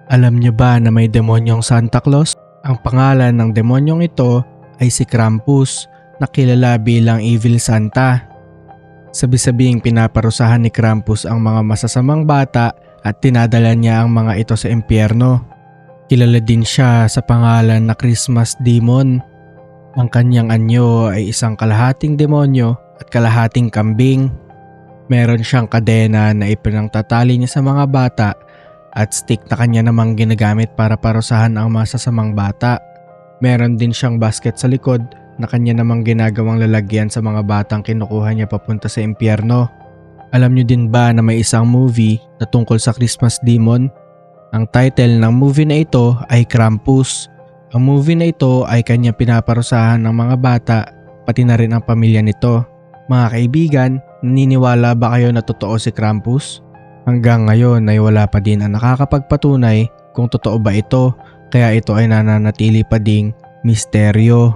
Alam niyo ba na may demonyong Santa Claus? Ang pangalan ng demonyong ito ay si Krampus, na kilala bilang Evil Santa. Sabi-sabing pinaparusahan ni Krampus ang mga masasamang bata at tinadala niya ang mga ito sa impyerno. Kilala din siya sa pangalan na Christmas Demon. Ang kanyang anyo ay isang kalahating demonyo at kalahating kambing. Meron siyang kadena na ipinangtatali niya sa mga bata at stick na kanya namang ginagamit para parusahan ang masasamang bata. Meron din siyang basket sa likod na kanya namang ginagawang lalagyan sa mga batang kinukuha niya papunta sa impyerno. Alam niyo din ba na may isang movie na tungkol sa Christmas Demon? Ang title ng movie na ito ay Krampus. Ang movie na ito ay kanya pinaparusahan ng mga bata, pati na rin ang pamilya nito. Mga kaibigan, naniniwala ba kayo na totoo si Krampus? Hanggang ngayon ay wala pa din ang nakakapagpatunay kung totoo ba ito, kaya ito ay nananatili pa ding misteryo.